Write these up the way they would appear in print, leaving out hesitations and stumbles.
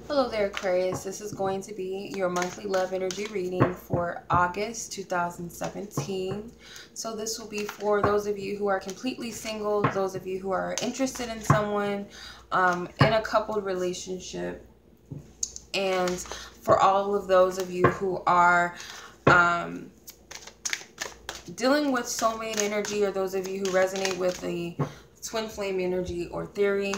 Hello there, Aquarius. This is going to be your monthly love energy reading for August 2017. So this will be for those of you who are completely single, those of you who are interested in someone, in a coupled relationship, and for all of those of you who are dealing with soulmate energy, or those of you who resonate with the twin flame energy or theory.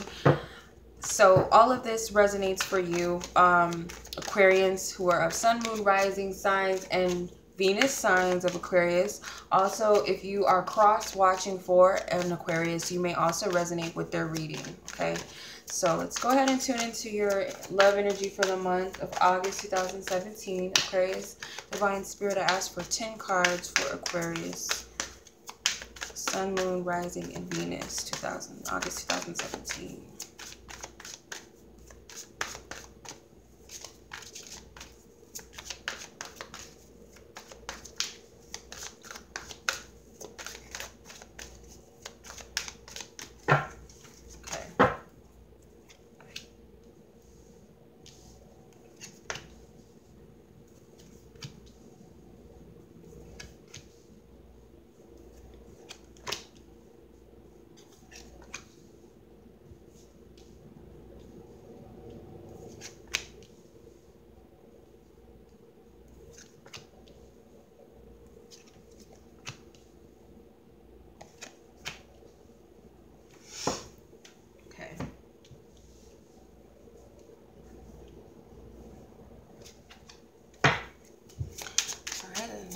So all of this resonates for you, Aquarians who are of sun, moon, rising signs, and Venus signs of Aquarius. Also, if you are cross-watching for an Aquarius, you may also resonate with their reading, okay? So let's go ahead and tune into your love energy for the month of August 2017. Aquarius, Divine Spirit, I ask for 10 cards for Aquarius. Sun, moon, rising, and Venus, August 2017.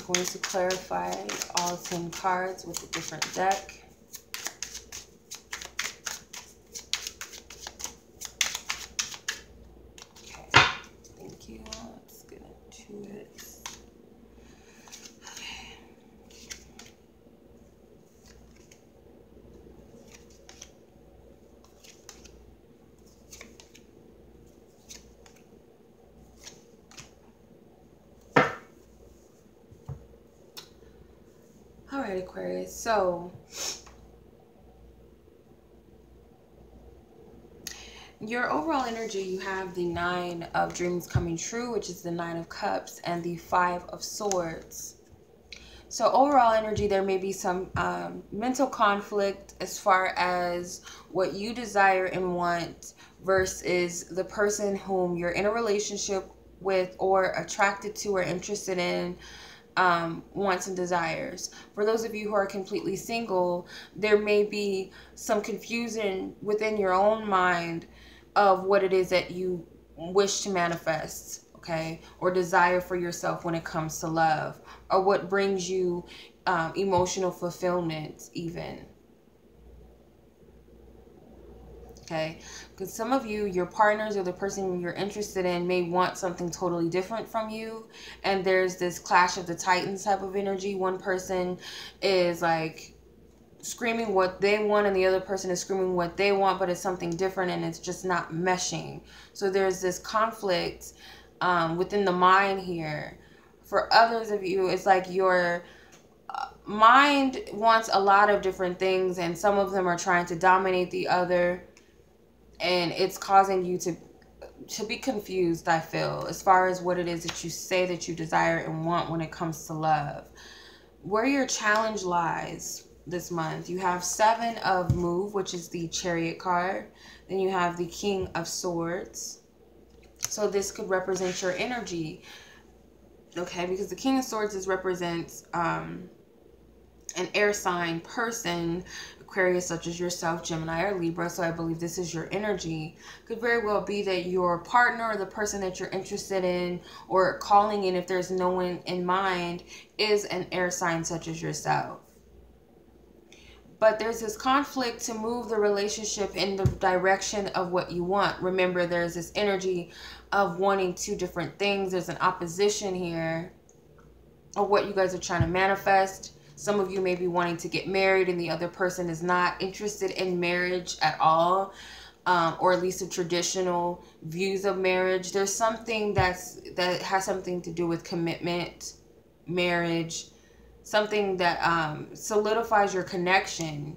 I'm going to clarify all 10 cards with a different deck. Okay, thank you. Let's get into it. Okay. All right, Aquarius. So your overall energy, you have the 9 of Dreams coming true, which is the 9 of Cups, and the 5 of Swords. So overall energy, there may be some mental conflict as far as what you desire and want versus the person whom you're in a relationship with or attracted to or interested in, wants and desires. For those of you who are completely single, there may be some confusion within your own mind of what it is that you wish to manifest, okay, or desire for yourself when it comes to love, or what brings you emotional fulfillment even. Okay, because some of you, your partners or the person you're interested in may want something totally different from you, and there's this clash of the titans type of energy. One person is like screaming what they want and the other person is screaming what they want, but it's something different and it's just not meshing. So there's this conflict within the mind here. For others of you, it's like your mind wants a lot of different things, and some of them are trying to dominate the other, and it's causing you to be confused, I feel, as far as what it is that you say that you desire and want when it comes to love. Where your challenge lies this month, you have 7 of Move, which is the Chariot card. Then you have the King of Swords. So this could represent your energy, okay, because the King of Swords represents an air sign person, Aquarius, such as yourself, Gemini, or Libra. So I believe this is your energy. Could very well be that your partner or the person that you're interested in or calling in, if there's no one in mind, is an air sign such as yourself. But there's this conflict to move the relationship in the direction of what you want. Remember, there's this energy of wanting 2 different things. There's an opposition here of what you guys are trying to manifest. Some of you may be wanting to get married and the other person is not interested in marriage at all, or at least the traditional views of marriage. There's something that has something to do with commitment, marriage, something that solidifies your connection.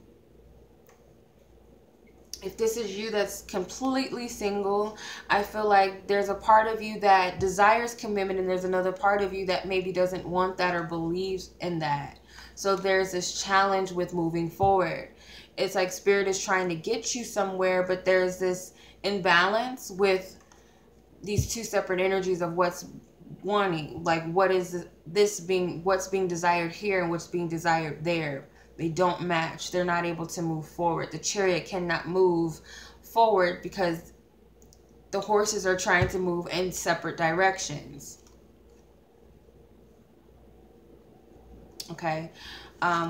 If this is you that's completely single, I feel like there's a part of you that desires commitment, and there's another part of you that maybe doesn't want that or believes in that. So there's this challenge with moving forward. It's like Spirit is trying to get you somewhere, but there's this imbalance with these two separate energies of what's wanting, like what is this being, what's being desired here and what's being desired there. They don't match. They're not able to move forward. The Chariot cannot move forward because the horses are trying to move in separate directions. Okay.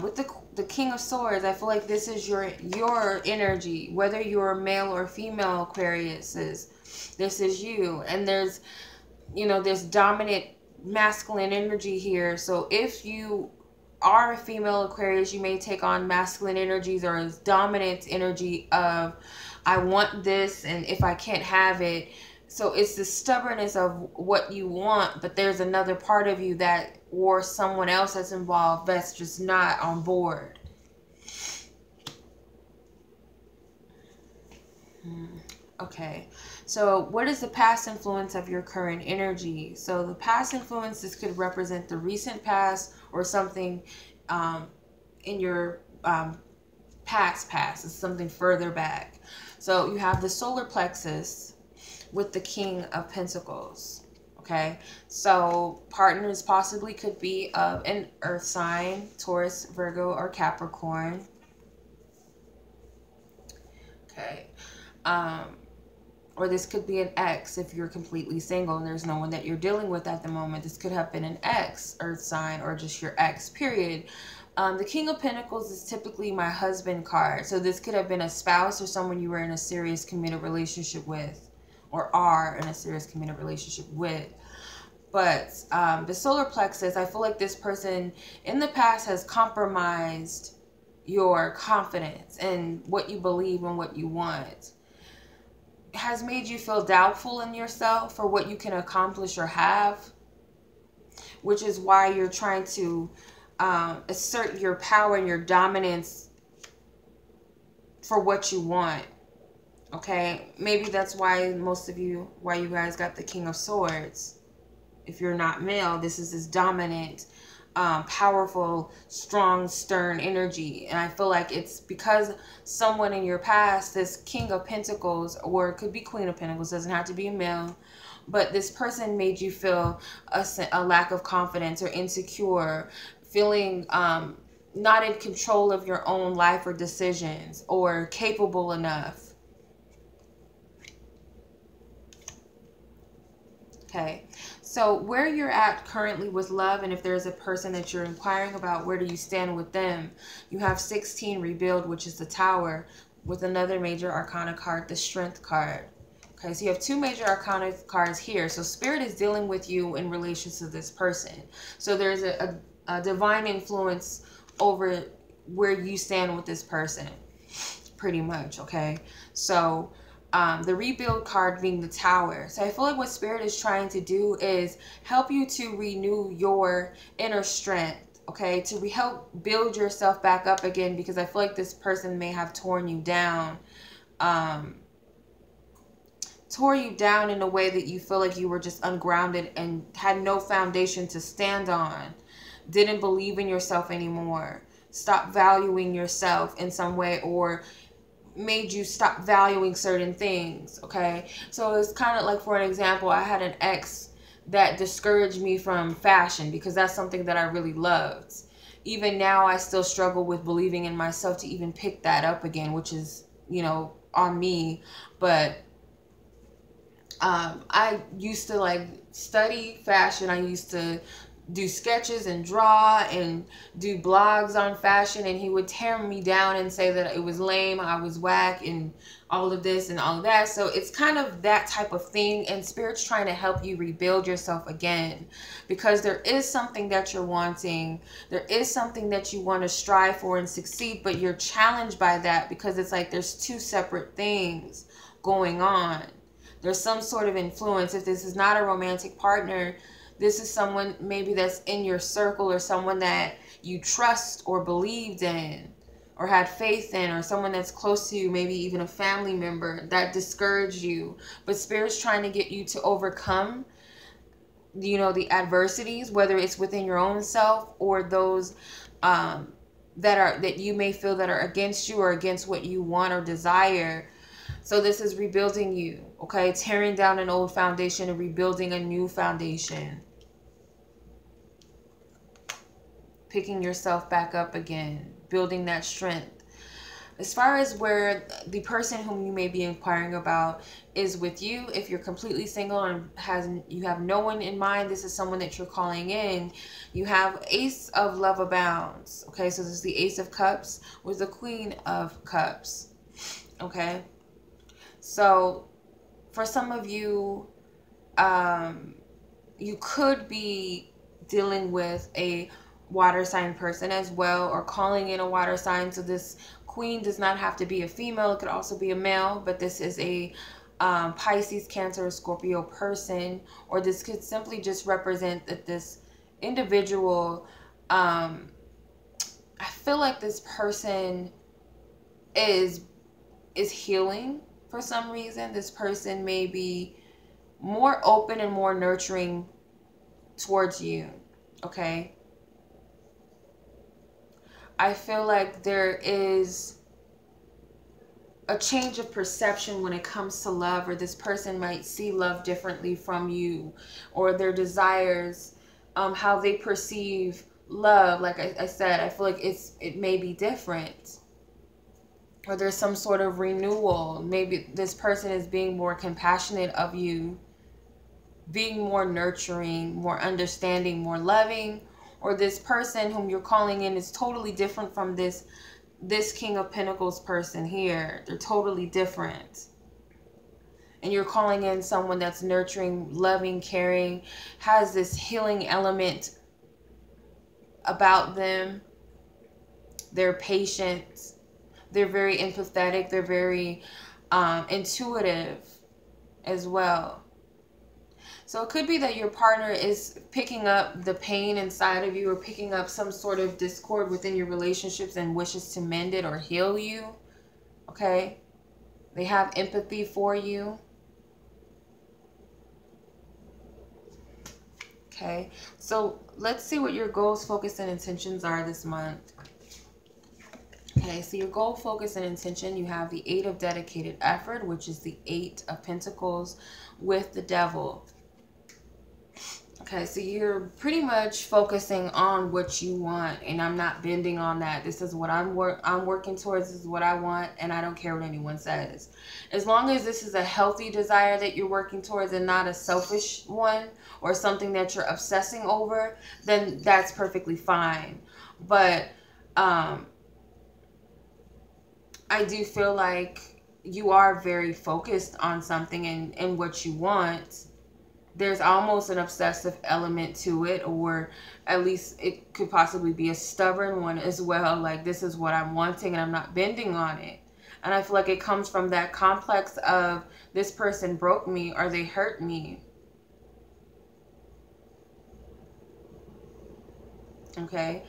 With the King of Swords, I feel like this is your energy, whether you're male or female Aquariuses. This is you. And there's, you know, this dominant masculine energy here. So if you are a female Aquarius, you may take on masculine energies or a dominant energy of, I want this, and if I can't have it. So it's the stubbornness of what you want, but there's another part of you that, or someone else that's involved, that's just not on board. Okay, so what is the past influence of your current energy? So the past influences could represent the recent past or something in your past. It's something further back. So you have the solar plexus with the King of Pentacles. Okay, so partners possibly could be of an earth sign, Taurus, Virgo, or Capricorn. Okay. Or this could be an ex if you're completely single and there's no one that you're dealing with at the moment. This could have been an ex, earth sign, or just your ex, period. The King of Pentacles is typically my husband card. So this could have been a spouse or someone you were in a serious committed relationship with, or are in a serious committed relationship with. But the solar plexus, I feel like this person in the past has compromised your confidence and what you believe and what you want. Has made you feel doubtful in yourself for what you can accomplish or have, which is why you're trying to assert your power and your dominance for what you want. Okay, maybe that's why why you guys got the King of Swords. If you're not male, this is this dominant, powerful, strong, stern energy. And I feel like it's because someone in your past, this King of Pentacles, or it could be Queen of Pentacles, doesn't have to be a male, but this person made you feel a lack of confidence or insecure, feeling not in control of your own life or decisions, or capable enough. Okay, so where you're at currently with love, and if there's a person that you're inquiring about, where do you stand with them? You have 16, rebuild, which is the Tower, with another major arcana card, the Strength card. Okay, so you have two major arcana cards here. So Spirit is dealing with you in relation to this person. So there's a divine influence over where you stand with this person, pretty much, okay? So the rebuild card being the Tower. So I feel like what Spirit is trying to do is help you to renew your inner strength, okay? To help build yourself back up again, because I feel like this person may have torn you down. Tore you down in a way that you feel like you were just ungrounded and had no foundation to stand on. Didn't believe in yourself anymore. Stopped valuing yourself in some way, or made you stop valuing certain things, okay? So it's kind of like, for an example, I had an ex that discouraged me from fashion because that's something that I really loved. Even now, I still struggle with believing in myself to even pick that up again, which is, you know, on me. But I used to like study fashion. I used to do sketches and draw and do blogs on fashion, and he would tear me down and say that it was lame, I was whack, and all of this and all of that. So it's kind of that type of thing, and Spirit's trying to help you rebuild yourself again, because there is something that you're wanting, there is something that you want to strive for and succeed, but you're challenged by that because it's like there's two separate things going on. There's some sort of influence. If this is not a romantic partner, this is someone maybe that's in your circle or someone that you trust or believed in. or had faith in, or someone that's close to you, maybe even a family member that discouraged you. But Spirit's trying to get you to overcome, you know, the adversities, whether it's within your own self or those that you may feel that are against you or against what you want or desire. So this is rebuilding you, okay? Tearing down an old foundation and rebuilding a new foundation. Picking yourself back up again, building that strength. As far as where the person whom you may be inquiring about is with you, if you're completely single and you have no one in mind, this is someone that you're calling in. You have Ace of Love Abounds. Okay, so this is the Ace of Cups with the Queen of Cups. Okay, so for some of you, you could be dealing with a water sign person as well, or calling in a water sign. So this Queen does not have to be a female, it could also be a male, but this is a Pisces, Cancer, or Scorpio person, or this could simply just represent that this individual, I feel like this person is healing for some reason. This person may be more open and more nurturing towards you, okay? I feel like there is a change of perception when it comes to love, or this person might see love differently from you, or their desires, how they perceive love. Like I said, I feel like it may be different, or there's some sort of renewal. Maybe this person is being more compassionate of you, being more nurturing, more understanding, more loving. Or this person whom you're calling in is totally different from this King of Pentacles person here. They're totally different. And you're calling in someone that's nurturing, loving, caring, has this healing element about them. They're patient. They're very empathetic. They're very intuitive as well. So it could be that your partner is picking up the pain inside of you, or picking up some sort of discord within your relationships and wishes to mend it or heal you. Okay? They have empathy for you. Okay? So let's see what your goals, focus, and intentions are this month. Okay, so your goal, focus, and intention, you have the 8 of dedicated effort, which is the 8 of Pentacles with the Devil. Okay, so you're pretty much focusing on what you want, and I'm not bending on that. This is what I'm working towards. This is what I want, and I don't care what anyone says. As long as this is a healthy desire that you're working towards and not a selfish one or something that you're obsessing over, then that's perfectly fine. But I do feel like you are very focused on something and what you want. There's almost an obsessive element to it, or at least it could possibly be a stubborn one as well. Like, this is what I'm wanting and I'm not bending on it. And I feel like it comes from that complex of, this person broke me or they hurt me. Okay,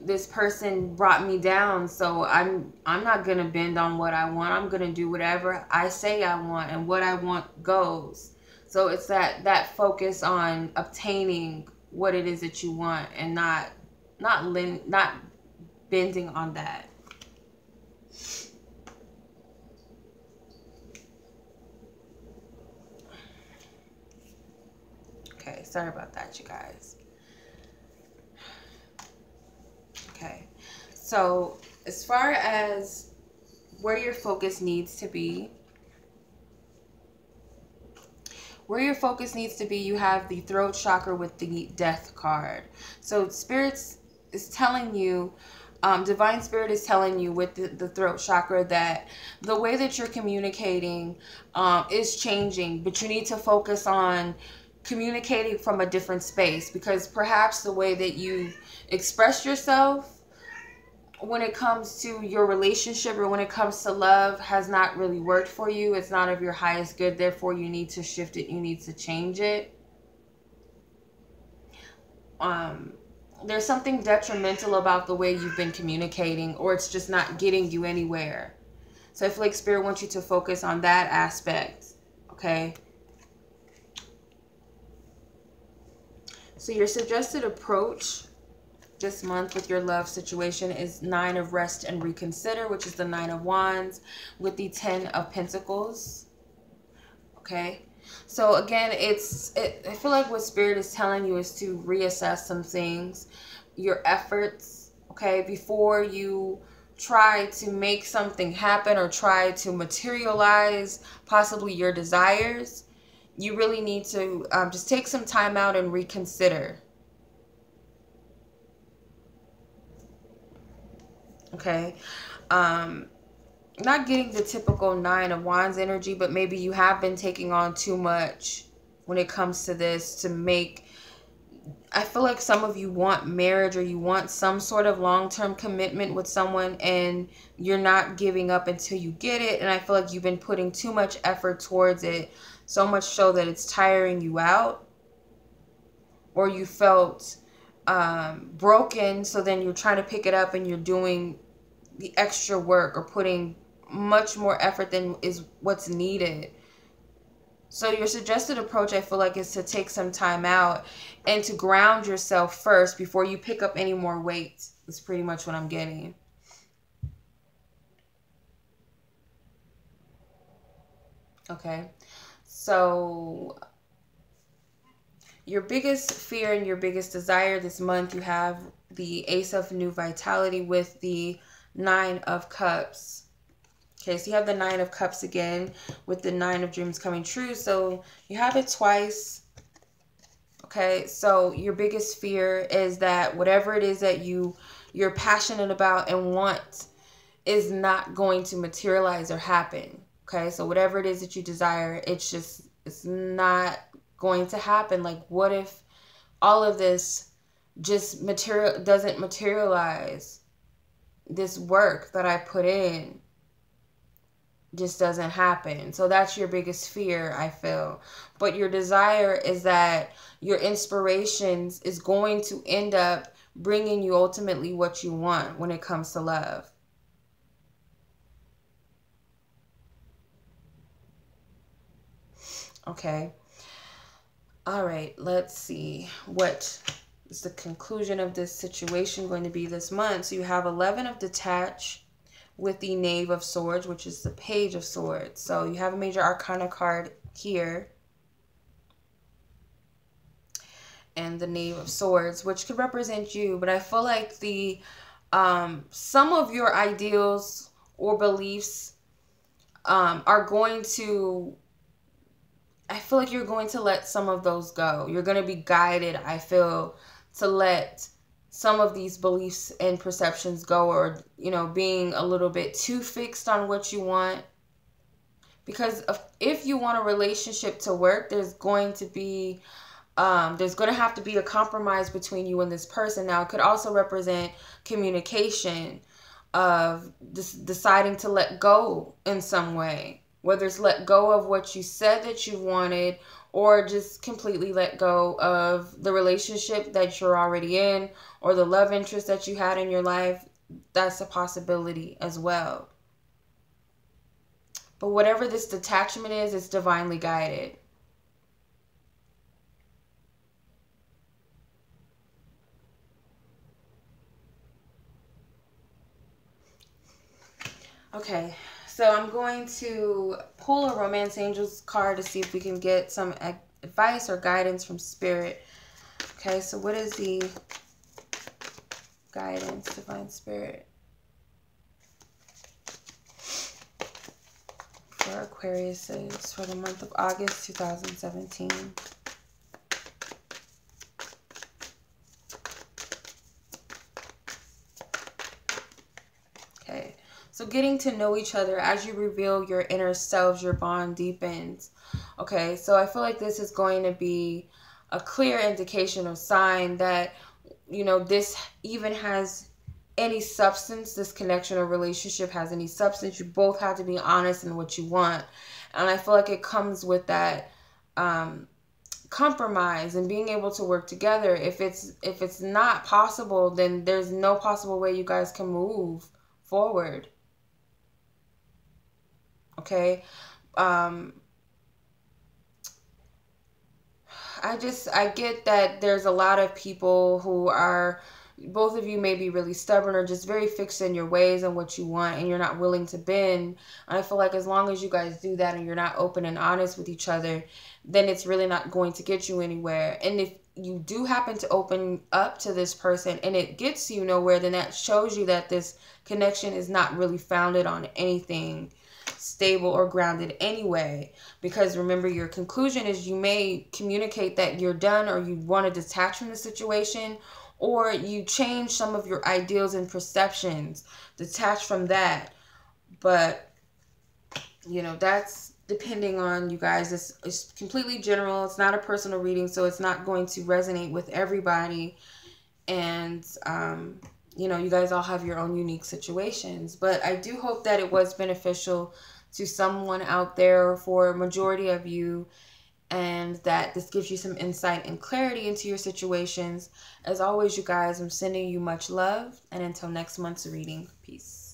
this person brought me down, so I'm not gonna bend on what I want. I'm gonna do whatever I say I want, and what I want goes. So it's that focus on obtaining what it is that you want, and not bending on that. Okay, sorry about that, you guys. Okay, so as far as where your focus needs to be, you have the throat chakra with the Death card. So Spirits is telling you, Divine Spirit is telling you with the throat chakra that the way that you're communicating is changing, but you need to focus on communicating from a different space, because perhaps the way that you express yourself when it comes to your relationship or when it comes to love has not really worked for you. It's not of your highest good. Therefore, you need to shift it. You need to change it. there's something detrimental about the way you've been communicating, or it's just not getting you anywhere. So I feel like Spirit wants you to focus on that aspect, okay? So your suggested approach this month with your love situation is 9 of Rest and Reconsider, which is the 9 of Wands with the 10 of Pentacles, okay? So again, I feel like what Spirit is telling you is to reassess some things, your efforts, okay, before you try to make something happen or try to materialize possibly your desires. You really need to just take some time out and reconsider. Okay. Not getting the typical 9 of Wands energy, but maybe you have been taking on too much when it comes to this to make... I feel like some of you want marriage, or you want some sort of long-term commitment with someone, and you're not giving up until you get it. And I feel like you've been putting too much effort towards it, so much so that it's tiring you out, or you felt broken, so then you're trying to pick it up and you're doing the extra work or putting much more effort than is what's needed. So your suggested approach, I feel like, is to take some time out and to ground yourself first before you pick up any more weight. That's pretty much what I'm getting. Okay. So your biggest fear and your biggest desire this month, you have the Ace of New Vitality with the 9 of Cups. Okay, so you have the 9 of Cups again with the 9 of Dreams coming true. So you have it twice. Okay, so your biggest fear is that whatever it is that you're passionate about and want is not going to materialize or happen. Okay, so whatever it is that you desire, it's not going to happen. Like, what if all of this just doesn't materialize? This work that I put in just doesn't happen. So that's your biggest fear, I feel. But your desire is that your inspirations is going to end up bringing you ultimately what you want when it comes to love. Okay. All right, let's see what is the conclusion of this situation going to be this month. So you have 11 of Detach with the Knave of Swords, which is the Page of Swords. So you have a Major Arcana card here. And the Knave of Swords, which could represent you. But I feel like the some of your ideals or beliefs are going to... I feel like you're going to let some of those go. You're going to be guided, I feel, to let some of these beliefs and perceptions go, or, you know, being a little bit too fixed on what you want. Because if you want a relationship to work, there's going to have to be a compromise between you and this person. Now, it could also represent communication of deciding to let go in some way. Whether it's let go of what you said that you wanted, or just completely let go of the relationship that you're already in, or the love interest that you had in your life. That's a possibility as well. But whatever this detachment is, it's divinely guided. Okay. So I'm going to pull a Romance Angels card to see if we can get some advice or guidance from Spirit. Okay, so what is the guidance, Divine Spirit, for Aquarius for the month of August 2017? Okay. So getting to know each other, as you reveal your inner selves, your bond deepens. Okay, so I feel like this is going to be a clear indication or sign that, you know, this even has any substance, this connection or relationship has any substance. You both have to be honest in what you want. And I feel like it comes with that compromise and being able to work together. If it's not possible, then there's no possible way you guys can move forward. Okay? I get that there's a lot of people who are, both of you may be really stubborn or just very fixed in your ways and what you want, and you're not willing to bend. And I feel like as long as you guys do that and you're not open and honest with each other, then it's really not going to get you anywhere. And if you do happen to open up to this person and it gets you nowhere, then that shows you that this connection is not really founded on anything stable or grounded anyway. Because remember, your conclusion is you may communicate that you're done or you want to detach from the situation, or you change some of your ideals and perceptions, detach from that. But you know, that's depending on you guys. It's completely general. It's not a personal reading, so it's not going to resonate with everybody. And you know, you guys all have your own unique situations. But I do hope that it was beneficial to someone out there, for a majority of you, and that this gives you some insight and clarity into your situations. As always, you guys, I'm sending you much love, and until next month's reading, peace.